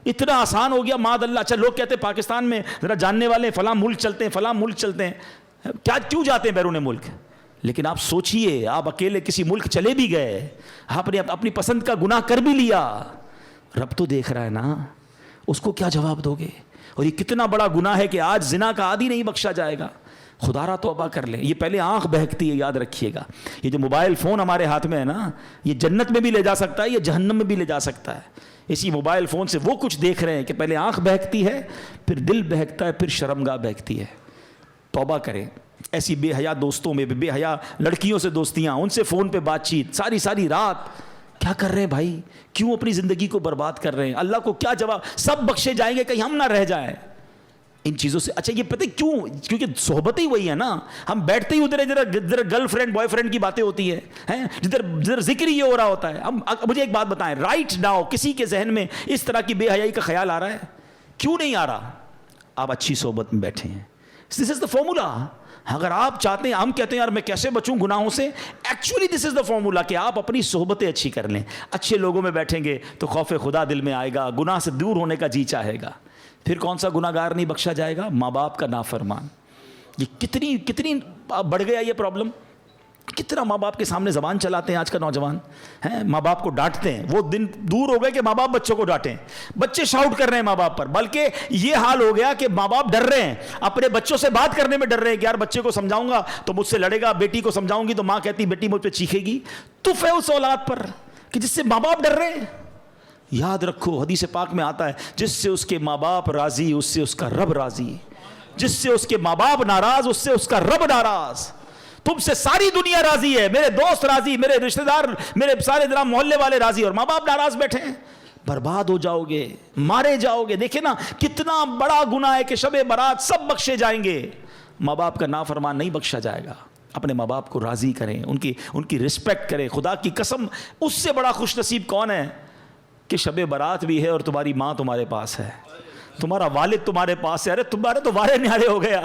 Speaker 1: اتنا آسان ہو گیا معاذ اللہ. اچھا لوگ کہتے ہیں پاکستان میں ذرا جاننے والے فلاں ملک چلتے ہیں, فلاں ملک چلتے ہیں, کیوں جاتے ہیں بیرون ملک؟ لیکن آپ سوچئے, آپ اکیلے کسی ملک چلے بھی گئے, آپ نے اپنی پسند کا گناہ کر بھی لیا, رب تو دیکھ رہا ہے نا, اس کو کیا جواب دو گے؟ اور یہ کتنا بڑا گناہ ہے کہ آج زنا کا عادی نہیں بخشا جائے گا. خدا را توبہ کر لیں. یہ پہلے آنکھ بہکتی ہے, یاد رکھیے گا. یہ جو موبائل فون ہمارے ہاتھ میں ہے نا, یہ جنت میں بھی لے جا سکتا ہے, یہ جہنم میں بھی لے جا سکتا ہے. اسی موبائل فون سے وہ کچھ دیکھ رہے ہیں کہ پہلے آنکھ بہکتی ہے, پھر دل بہکتا ہے, پھر شرمگاہ بہکتی ہے. توبہ کریں. ایسی بے حیا دوستوں میں, بے حیا لڑکیوں سے دوستیاں, ان سے فون پہ بات چیت, ساری رات کیا کر رہے ہیں بھائی؟ کیوں اپنی زندگی کو برباد کر رہے ہیں؟ اللہ کو کیا جواب؟ سب بخشے جائیں گے, کہیں ہم نہ رہ جائیں ان چیزوں سے. اچھا یہ پتہ کیوں؟ کیونکہ صحبت ہی وہی ہے نا. ہم بیٹھتے ہی ادھر گرل فرینڈ بوائے فرینڈ کی باتیں ہوتی ہیں, جدھر ذکر ہی یہ ہو رہا ہوتا ہے. مجھے ایک بات بتائیں, رائٹ ناؤ کسی کے ذہن میں اس طرح کی بے حیائی کا خیال آ رہا ہے؟ کیوں نہیں آ رہا؟ آپ اچھی صحبت میں بیٹھے ہیں. دس از دا فارمولا. اگر آپ چاہتے ہیں, ہم کہتے ہیں یار میں کیسے بچوں گناہوں سے, actually this is the formula کہ آپ اپنی صحبتیں اچھی کر لیں. اچھے لوگوں میں بیٹھیں گے تو خوف خدا دل میں آئے گا, گناہ سے دور ہونے کا جی چاہے گا. پھر کون سا گناہ گار نہیں بخشا جائے گا؟ ماں باپ کا نافرمان. یہ کتنی بڑھ گیا یہ پرابلم. کتنا ماں باپ کے سامنے زبان چلاتے ہیں آج کا نوجوان, ہیں ماں باپ کو ڈانٹتے ہیں. وہ دن دور ہو گئے کہ ماں باپ بچوں کو ڈانٹیں. بچے شاؤٹ کر رہے ہیں ماں باپ پر, بلکہ یہ حال ہو گیا کہ ماں باپ ڈر رہے ہیں, اپنے بچوں سے بات کرنے میں ڈر رہے ہیں کہ یار بچے کو سمجھاؤں گا تو مجھ سے لڑے گا, بیٹی کو سمجھاؤں گی تو ماں کہتی بیٹی مجھ پہ چیخے گی. تف ہے اس اولاد پر کہ جس سے ماں باپ ڈر رہے ہیں. یاد رکھو حدیث پاک میں آتا ہے, جس سے اس کے ماں باپ راضی اس سے اس کا رب راضی, جس سے اس کے ماں باپ ناراض اس سے اس کا رب ناراض. تم سے ساری دنیا راضی ہے, میرے دوست راضی, میرے رشتہ دار, میرے سارے جناب محلے والے راضی, اور ماں باپ ناراض بیٹھے ہیں. برباد ہو جاؤ گے, مارے جاؤ گے. دیکھیں نا کتنا بڑا گناہ ہے کہ شب برات سب بخشے جائیں گے, ماں باپ کا نافرمان نہیں بخشا جائے گا. اپنے ماں باپ کو راضی کریں, ان کی رسپیکٹ کریں. خدا کی قسم اس سے بڑا خوش نصیب کون ہے کہ شب برات بھی ہے اور تمہاری ماں تمہارے پاس ہے, تمہارا والد تمہارے پاس ہے. ارے تمہارے تو وارے نیارے ہو گئے.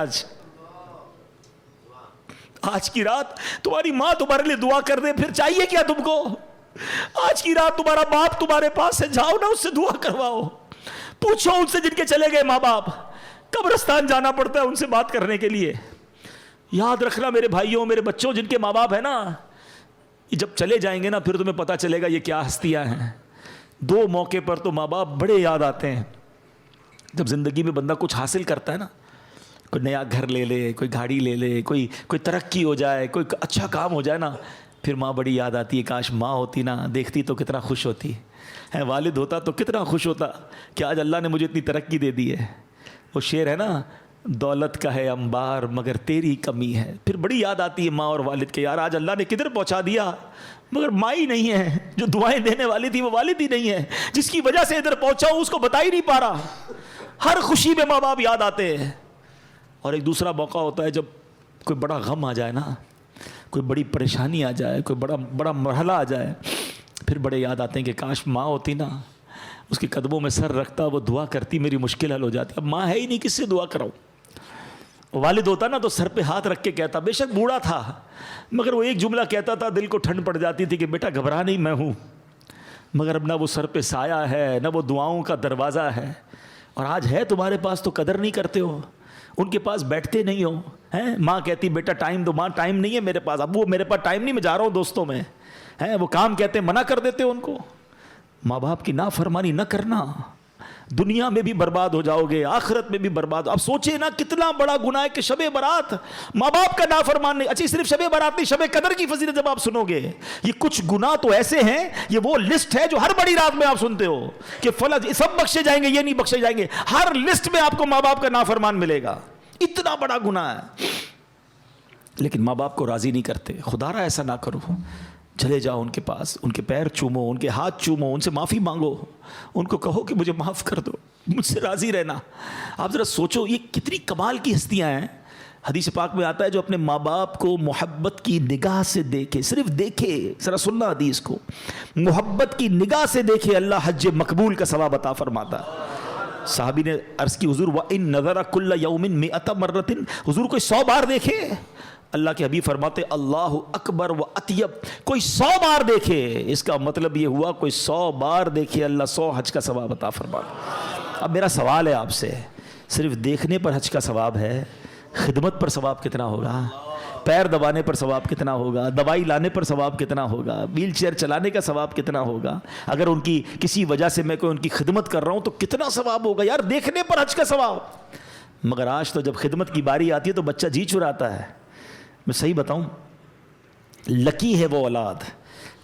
Speaker 1: آج کی رات تمہاری ماں تمہارے لیے دعا کر دے, پھر چاہیے کیا تم کو؟ آج کی رات تمہارا باپ تمہارے پاس ہے, جاؤ نا اس سے دعا کرواؤ. پوچھو ان سے جن کے چلے گئے ماں باپ, قبرستان جانا پڑتا ہے ان سے بات کرنے کے لیے. یاد رکھنا میرے بھائیوں, میرے بچوں, جن کے ماں باپ ہیں نا, جب چلے جائیں گے نا پھر تمہیں پتا چلے گا یہ کیا ہستیاں ہیں. دو موقع پر تو ماں باپ بڑے یاد آتے ہیں. جب زندگی میں بندہ کچھ حاصل کرتا ہے نا, کوئی نیا گھر لے لے, کوئی گاڑی لے لے, کوئی ترقی ہو جائے, کوئی اچھا کام ہو جائے نا, پھر ماں بڑی یاد آتی ہے. کاش ماں ہوتی نا, دیکھتی تو کتنا خوش ہوتی ہے. والد ہوتا تو کتنا خوش ہوتا کہ آج اللہ نے مجھے اتنی ترقی دے دی ہے. وہ شعر ہے نا, دولت کا ہے انبار مگر تیری کمی ہے. پھر بڑی یاد آتی ہے ماں اور والد کے, یار آج اللہ نے کدھر پہنچا دیا, مگر ماں ہی نہیں ہے. جو دعائیں دینے والی تھی وہ والد ہی نہیں ہے, جس کی وجہ سے ادھر پہنچا ہوں اس کو بتا ہی نہیں پا رہا. ہر خوشی میں ماں باپ یاد آتے ہیں. اور ایک دوسرا موقع ہوتا ہے جب کوئی بڑا غم آ جائے نا, کوئی بڑی پریشانی آ جائے, کوئی بڑا مرحلہ آ جائے, پھر بڑے یاد آتے ہیں کہ کاش ماں ہوتی نا, اس کے قدموں میں سر رکھتا, وہ دعا کرتی, میری مشکل حل ہو جاتی. اب ماں ہے ہی نہیں, کس سے دعا کراؤں. والد ہوتا نا تو سر پہ ہاتھ رکھ کے کہتا, بے شک بوڑھا تھا مگر وہ ایک جملہ کہتا تھا, دل کو ٹھنڈ پڑ جاتی تھی کہ بیٹا گھبرا نہیں, میں ہوں. مگر اب نہ وہ سر پہ سایہ ہے, نہ وہ دعاؤں کا دروازہ ہے. اور آج ہے تمہارے پاس تو قدر نہیں کرتے ہو, ان کے پاس بیٹھتے نہیں ہو. ماں کہتی بیٹا ٹائم دو, ماں ٹائم نہیں ہے میرے پاس, اب وہ میرے پاس ٹائم نہیں, میں جا رہا ہوں دوستوں میں. وہ کام کہتے ہیں, منع کر دیتے ہو ان کو. ماں باپ کی نافرمانی نہ کرنا, دنیا میں بھی برباد ہو جاؤ گے, آخرت میں بھی برباد. اب سوچے نا کتنا بڑا گناہ ہے کہ شب برات ماں باپ کا نافرمان نہیں. اچھا صرف شب برات نہیں, شب قدر کی فضیلت جب آپ سنو گے, یہ کچھ گناہ تو ایسے ہیں, یہ وہ لسٹ ہے جو ہر بڑی رات میں آپ سنتے ہو کہ فلاں سب بخشے جائیں گے, یہ نہیں بخشے جائیں گے. ہر لسٹ میں آپ کو ماں باپ کا نافرمان ملے گا. اتنا بڑا گناہ ہے, لیکن ماں باپ کو راضی نہیں کرتے. خدا را ایسا نہ کرو, چلے جاؤ ان کے پاس, ان کے پیر چومو, ان کے ہاتھ چومو, ان سے معافی مانگو, ان کو کہو کہ مجھے معاف کر دو, مجھ سے راضی رہنا. آپ ذرا سوچو یہ کتنی کمال کی ہستیاں ہیں حدیث پاک میں آتا ہے جو اپنے ماں باپ کو محبت کی نگاہ سے دیکھے، صرف دیکھے، ذرا سننا حدیث کو، محبت کی نگاہ سے دیکھے اللہ حج مقبول کا ثواب عطا فرماتا ہے۔ صحابی نے عرض کی حضور وَإِن نَظَرَ كُلَّ يَوْمٍ مِئَةَ مَرَّةٍ، حضور کوئی 100 بار دیکھے؟ اللہ کے حبیب فرماتے اللہ اکبر و اطیب، کوئی 100 بار دیکھے، اس کا مطلب یہ ہوا کوئی 100 بار دیکھے اللہ 100 حج کا ثواب عطا فرماتا۔ اب میرا سوال ہے آپ سے، صرف دیکھنے پر حج کا ثواب ہے، خدمت پر ثواب کتنا ہوگا؟ پیر دبانے پر ثواب کتنا ہوگا؟ دوائی لانے پر ثواب کتنا ہوگا؟ ویل چیئر چلانے کا ثواب کتنا ہوگا؟ اگر ان کی کسی وجہ سے میں کوئی ان کی خدمت کر رہا ہوں تو کتنا ثواب ہوگا؟ یار دیکھنے پر حج کا ثواب۔ مگر آج تو جب خدمت کی باری آتی ہے تو بچہ جی چراتا ہے۔ میں صحیح بتاؤں، لکی ہے وہ اولاد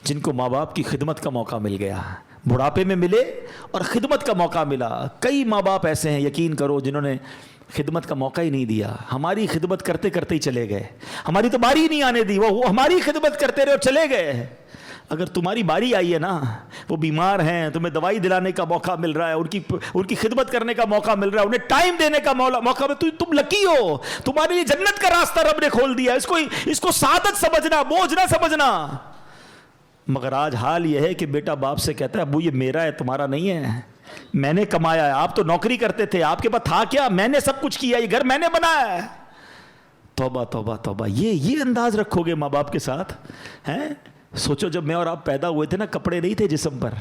Speaker 1: جن کو ماں باپ کی خدمت کا موقع مل گیا، بڑھاپے میں ملے اور خدمت کا موقع ملا۔ کئی ماں باپ ایسے ہیں یقین کرو جنہوں نے خدمت کا موقع ہی نہیں دیا، ہماری خدمت کرتے کرتے ہی چلے گئے، ہماری تو باری نہیں آنے دی، وہ ہماری خدمت کرتے رہے اور چلے گئے۔ اگر تمہاری باری آئی ہے نا، وہ بیمار ہیں، تمہیں دوائی دلانے کا موقع مل رہا ہے، ان کی خدمت کرنے کا موقع مل رہا ہے، انہیں ٹائم دینے کا موقع مل، تم لکی ہو، تمہارے لیے جنت کا راستہ رب نے کھول دیا۔ اس کو سعادت سمجھنا، بوجھ نہ سمجھنا۔ مگر آج حال یہ ہے کہ بیٹا باپ سے کہتا ہے ابو یہ میرا ہے، تمہارا نہیں ہے، میں نے کمایا ہے، آپ تو نوکری کرتے تھے، آپ کے پاس تھا کیا؟ میں نے سب کچھ کیا، یہ گھر میں نے بنایا ہے۔ توبہ توبہ توبہ، یہ انداز رکھو گے ماں باپ کے ساتھ ہیں؟ سوچو جب میں اور آپ پیدا ہوئے تھے نا، کپڑے نہیں تھے جسم پر،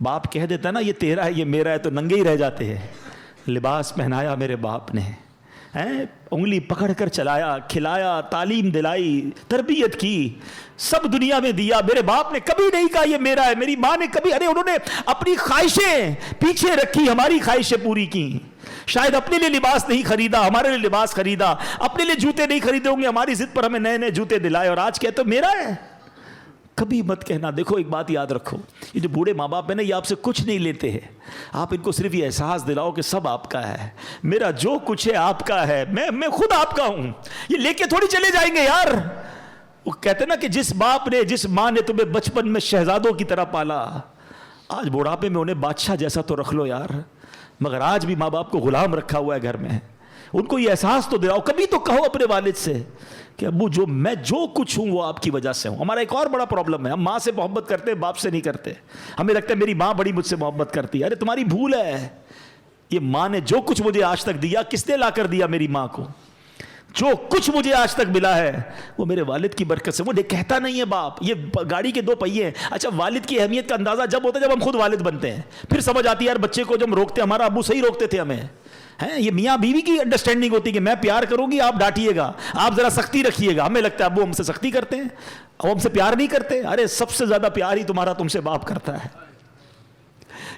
Speaker 1: باپ کہہ دیتا نا یہ تیرا ہے یہ میرا ہے تو ننگے ہی رہ جاتے ہیں۔ لباس پہنایا میرے باپ نے، انگلی پکڑ کر چلایا، کھلایا، تعلیم دلائی، تربیت کی، سب دنیا میں دیا۔ میرے باپ نے کبھی نہیں کہا یہ میرا ہے، میری ماں نے کبھی، انہوں نے اپنی خواہشیں پیچھے رکھی، ہماری خواہشیں پوری کی۔ شاید اپنے لیے لباس نہیں خریدا، ہمارے لیے لباس خریدا، اپنے لیے جوتے نہیں خریدے ہوں گے، ہماری ضد پر ہمیں نئے نئے جوتے دلائے، اور آج کہتے ہو میرا ہے۔ کبھی مت کہنا۔ دیکھو ایک بات یاد رکھو، یہ جو بوڑھے ماں باپ ہیں نا، یہ آپ سے کچھ نہیں لیتے ہیں، آپ ان کو صرف یہ احساس دلاؤ کہ سب آپ کا ہے، میرا جو کچھ ہے آپ کا ہے، میں خود آپ کا ہوں، یہ لے کے تھوڑی چلے جائیں گے یار۔ وہ کہتے ہیں نا کہ جس باپ نے، جس ماں نے تمہیں بچپن میں شہزادوں کی طرح پالا، آج بڑھاپے میں انہیں بادشاہ جیسا تو رکھ لو یار۔ مگر آج بھی ماں باپ کو غلام رکھا ہوا ہے گھر میں، ان کو یہ احساس تو دلاؤ، کبھی تو کہو اپنے والد سے کہ ابو میں جو کچھ ہوں وہ آپ کی وجہ سے ہوں۔ ہمارا ایک اور بڑا پرابلم ہے، ہم ماں سے محبت کرتے ہیں، باپ سے نہیں کرتے۔ ہمیں لگتا ہے میری ماں بڑی مجھ سے محبت کرتی ہے، ارے تمہاری بھول ہے۔ یہ ماں نے جو کچھ مجھے آج تک دیا، کس نے لا کر دیا؟ میری ماں کو۔ جو کچھ مجھے آج تک ملا ہے وہ میرے والد کی برکت سے۔ وہ کہتا نہیں ہے باپ، یہ گاڑی کے 2 پہیے ہیں۔ اچھا، والد کی اہمیت کا اندازہ جب ہوتا ہے جب ہم خود والد بنتے ہیں، پھر سمجھ آتی ہے یار بچے کو جب روکتے، ہمارا ابو صحیح روکتے تھے ہمیں، یہ میاں بیوی کی انڈرسٹینڈنگ ہوتی ہے کہ میں پیار کروں گی، آپ ڈانٹیے گا، آپ ذرا سختی رکھیے گا۔ ہمیں لگتا ہے ابو ہم سے سختی کرتے ہیں، اب ہم سے پیار نہیں کرتے۔ ارے سب سے زیادہ پیار ہی تمہارا تم سے باپ کرتا ہے۔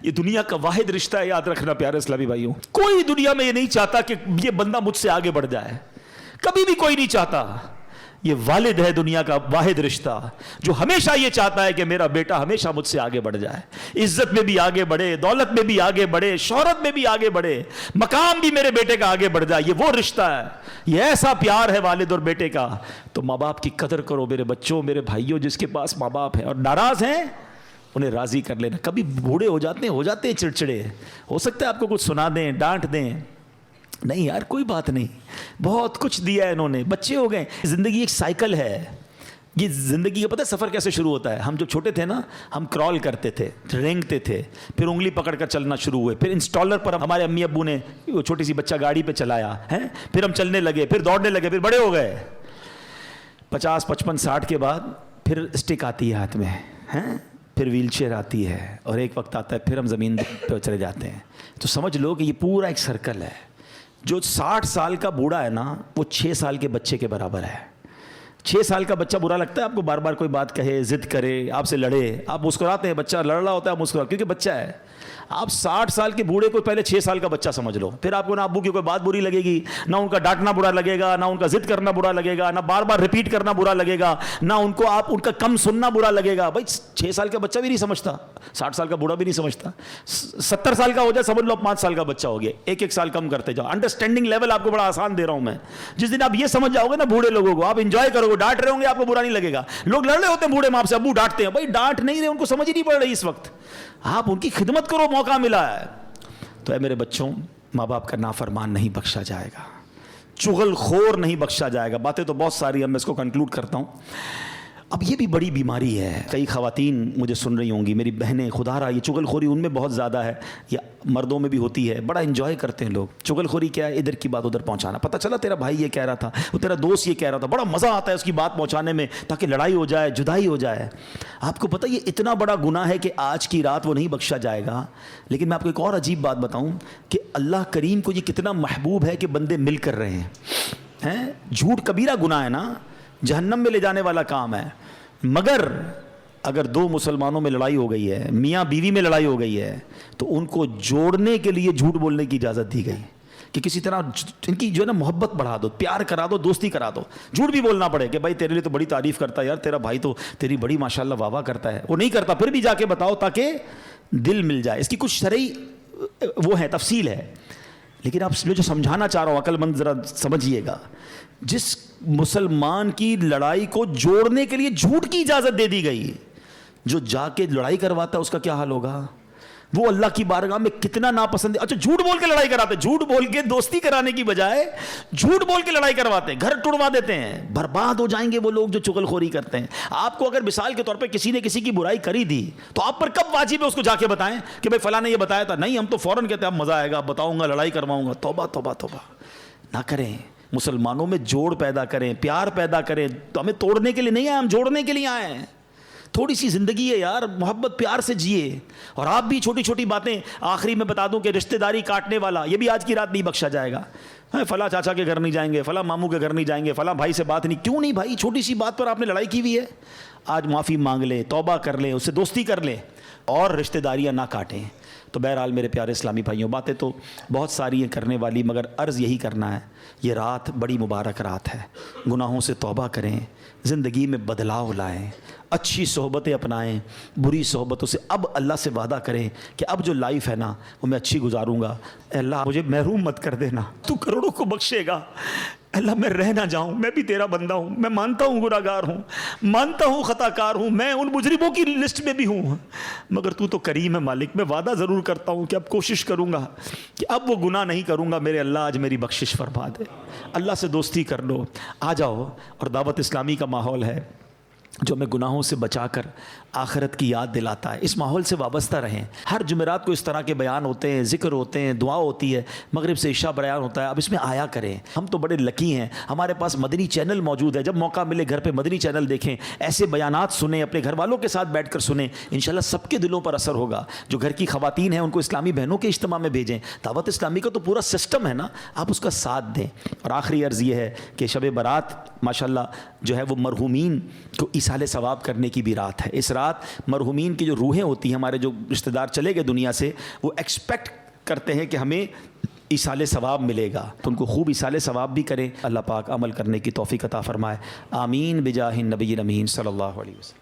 Speaker 1: یہ دنیا کا واحد رشتہ ہے، یاد رکھنا پیارے اسلامی بھائیوں۔ کوئی دنیا میں یہ نہیں چاہتا کہ یہ بندہ مجھ سے آگے بڑھ جائے، کبھی بھی کوئی نہیں چاہتا۔ یہ والد ہے دنیا کا واحد رشتہ جو ہمیشہ یہ چاہتا ہے کہ میرا بیٹا ہمیشہ مجھ سے آگے بڑھ جائے، عزت میں بھی آگے بڑھے، دولت میں بھی آگے بڑھے، شہرت میں بھی آگے بڑھے، مقام بھی میرے بیٹے کا آگے بڑھ جائے۔ یہ وہ رشتہ ہے، یہ ایسا پیار ہے والد اور بیٹے کا۔ تو ماں باپ کی قدر کرو میرے بچوں، میرے بھائیوں، جس کے پاس ماں باپ ہیں اور ناراض ہیں انہیں راضی کر لینا۔ کبھی بوڑھے ہو جاتے ہیں چڑچڑے، ہو سکتا ہے آپ کو کچھ سنا دیں، ڈانٹ دیں، نہیں یار کوئی بات نہیں، بہت کچھ دیا ہے انہوں نے، بچے ہو گئے۔ زندگی ایک سائیکل ہے، یہ زندگی کا پتہ ہے سفر کیسے شروع ہوتا ہے؟ ہم جب چھوٹے تھے نا، ہم کرال کرتے تھے، رینگتے تھے، پھر انگلی پکڑ کر چلنا شروع ہوئے، پھر انسٹالر پر ہمارے امی ابو نے وہ چھوٹی سی بچہ گاڑی پہ چلایا ہے، پھر ہم چلنے لگے، پھر دوڑنے لگے، پھر بڑے ہو گئے، 50 55 60 کے بعد پھر اسٹک آتی ہے ہاتھ میں، پھر ویل چیئر آتی ہے، اور ایک وقت آتا ہے پھر ہم زمین پہ چلے جاتے ہیں۔ تو سمجھ لو کہ یہ پورا ایک سرکل ہے۔ جو 60 سال کا بوڑھا ہے نا، وہ 6 سال کے بچے کے برابر ہے۔ 6 سال کا بچہ برا لگتا ہے آپ کو؟ بار بار کوئی بات کہے، ضد کرے، آپ سے لڑے، آپ مسکراتے ہیں، بچہ لڑ رہا ہوتا ہے آپ مسکراتے، کیونکہ بچہ ہے۔ آپ 60 سال کے بوڑھے کو پہلے 6 سال کا بچہ سمجھ لو، پھر آپ کو نہ ابو کی کوئی بات بری لگے گی، نہ ان کا ڈانٹنا برا لگے گا، نہ ان کا ضد کرنا برا لگے گا، نہ بار بار ریپیٹ کرنا برا لگے گا، نہ ان کو آپ ان کا کم سننا برا لگے گا۔ بھائی 6 سال کا بچہ بھی نہیں سمجھتا، 60 سال کا بوڑھا بھی نہیں سمجھتا۔ 70 سال کا ہو جائے سمجھ لو 5 سال کا بچہ ہو گیا، ایک سال کم کرتے جاؤ۔ انڈرسٹینڈنگ لیول آپ کو بڑا آسان دے رہا ہوں میں۔ جس دن آپ یہ سمجھ جاؤ گے نا بوڑھے لوگوں کو، آپ انجوائے کرو گے، ڈانٹ رہے ہوں گے آپ کو برا نہیں لگے گا۔ لوگ لڑ رہے ہوتے ہیں بوڑھے ماں سے، ابو ڈانٹتے ہیں، بھائی ڈانٹ نہیں رہے، ان کو سمجھ ہی نہیں پڑ رہی اس وقت، آپ ان کی خدمت کرو، موقع ملا ہے۔ تو اے میرے بچوں، ماں باپ کا نافرمان نہیں بخشا جائے گا۔ چغل خور نہیں بخشا جائے گا. باتیں تو بہت ساری ہیں, میں اس کو کنکلوڈ کرتا ہوں. اب یہ بھی بڑی بیماری ہے. کئی خواتین مجھے سن رہی ہوں گی, میری بہنیں, خدا رہا یہ چغل خوری ان میں بہت زیادہ ہے, یا مردوں میں بھی ہوتی ہے. بڑا انجوائے کرتے ہیں لوگ. چغل خوری کیا ہے؟ ادھر کی بات ادھر پہنچانا. پتہ چلا تیرا بھائی یہ کہہ رہا تھا, وہ تیرا دوست یہ کہہ رہا تھا, بڑا مزہ آتا ہے اس کی بات پہنچانے میں تاکہ لڑائی ہو جائے, جدائی ہو جائے. آپ کو پتہ یہ اتنا بڑا گناہ ہے کہ آج کی رات وہ نہیں بخشا جائے گا. لیکن میں آپ کو ایک اور عجیب بات بتاؤں کہ اللہ کریم کو یہ کتنا محبوب ہے کہ بندے مل کر رہے ہیں. جھوٹ کبیرہ گناہ ہے نا, جہنم میں لے جانے والا کام ہے. مگر اگر دو مسلمانوں میں لڑائی ہو گئی ہے, میاں بیوی میں لڑائی ہو گئی ہے, تو ان کو جوڑنے کے لیے جھوٹ بولنے کی اجازت دی گئی کہ کسی طرح ان کی جو ہے نا محبت بڑھا دو, پیار کرا دو, دوستی کرا دو. جھوٹ بھی بولنا پڑے کہ بھائی تیرے لیے تو بڑی تعریف کرتا ہے یار, تیرا بھائی تو تیری بڑی ماشاءاللہ واہ واہ کرتا ہے. وہ نہیں کرتا, پھر بھی جا کے بتاؤ تاکہ دل مل جائے. اس کی کچھ شرعی وہ ہے, تفصیل ہے. لیکن آپ جو سمجھانا چاہ رہا ہوں, عقل مند ذرا سمجھیے گا. جس مسلمان کی لڑائی کو جوڑنے کے لیے جھوٹ کی اجازت دے دی گئی, جو جا کے لڑائی کرواتا ہے اس کا کیا حال ہوگا؟ وہ اللہ کی بارگاہ میں کتنا ناپسند ہے. اچھا جھوٹ بول کے لڑائی کراتے, جھوٹ بول کے دوستی کرانے کی بجائے جھوٹ بول کے لڑائی کرواتے ہیں, گھر ٹوڑوا دیتے ہیں. برباد ہو جائیں گے وہ لوگ جو چغل خوری کرتے ہیں. آپ کو اگر مثال کے طور پہ کسی نے کسی کی برائی کری دی تو آپ پر کب واجب ہے اس کو جا کے بتائیں کہ بھائی فلاں نے یہ بتایا تھا؟ نہیں, ہم تو فوراً کہتے ہیں اب مزہ آئے گا, بتاؤں گا, لڑائی کرواؤں گا. توبہ توبہ توبہ نہ کریں. مسلمانوں میں جوڑ پیدا کریں, پیار پیدا کریں. تو ہمیں توڑنے کے لیے نہیں آئے, ہم جوڑنے کے لیے آئے ہیں. تھوڑی سی زندگی ہے یار, محبت پیار سے جیے. اور آپ بھی چھوٹی چھوٹی باتیں, آخری میں بتا دوں کہ رشتہ داری کاٹنے والا یہ بھی آج کی رات نہیں بخشا جائے گا. فلاں چاچا کے گھر نہیں جائیں گے, فلاں ماموں کے گھر نہیں جائیں گے, فلاں بھائی سے بات نہیں. کیوں نہیں بھائی, چھوٹی سی بات پر آپ نے لڑائی کی ہوئی ہے, آج معافی مانگ لیں, توبہ کر لیں, اس سے دوستی کر لیں اور رشتہ داریاں نہ کاٹیں. تو بہرحال میرے پیارے اسلامی بھائیوں, باتیں تو بہت ساری ہیں کرنے والی, مگر عرض یہی کرنا ہے, یہ رات بڑی مبارک رات ہے. گناہوں سے توبہ کریں, زندگی میں بدلاؤ لائیں, اچھی صحبتیں اپنائیں, بری صحبتوں سے اب اللہ سے وعدہ کریں کہ اب جو لائف ہے نا وہ میں اچھی گزاروں گا. اے اللہ مجھے محروم مت کر دینا, تو کروڑوں کو بخشے گا. اللہ میں رہ نہ جاؤں, میں بھی تیرا بندہ ہوں, میں مانتا ہوں گناہگار ہوں, مانتا ہوں خطا کار ہوں, میں ان مجرموں کی لسٹ میں بھی ہوں, مگر تو کریم ہے مالک. میں وعدہ ضرور کرتا ہوں کہ اب کوشش کروں گا کہ اب وہ گناہ نہیں کروں گا. میرے اللہ آج میری بخشش فرما دے. اللہ سے دوستی کر لو, آ جاؤ. اور دعوت اسلامی کا ماحول ہے جو ہمیں گناہوں سے بچا کر آخرت کی یاد دلاتا ہے. اس ماحول سے وابستہ رہیں. ہر جمعرات کو اس طرح کے بیان ہوتے ہیں, ذکر ہوتے ہیں, دعا ہوتی ہے, مغرب سے عشاء بیان ہوتا ہے. اب اس میں آیا کریں. ہم تو بڑے لکی ہیں, ہمارے پاس مدنی چینل موجود ہے. جب موقع ملے گھر پہ مدنی چینل دیکھیں, ایسے بیانات سنیں, اپنے گھر والوں کے ساتھ بیٹھ کر سنیں. انشاءاللہ سب کے دلوں پر اثر ہوگا. جو گھر کی خواتین ہیں ان کو اسلامی بہنوں کے اجتماع میں بھیجیں. دعوت اسلامی کا تو پورا سسٹم ہے نا, آپ اس کا ساتھ دیں. اور آخری عرض یہ ہے کہ شب برات ماشاءاللہ جو ہے وہ مرحومین کو ایصال ثواب کرنے کی بھی رات ہے. اس رات مرحومین کی جو روحیں ہوتی ہیں, ہمارے جو رشتہ دار چلے گئے دنیا سے, وہ ایکسپیکٹ کرتے ہیں کہ ہمیں ایصال ثواب ملے گا, تو ان کو خوب ایصال ثواب بھی کریں. اللہ پاک عمل کرنے کی توفیق عطا فرمائے. آمین بجاہ النبی الامین صلی اللہ علیہ وسلم.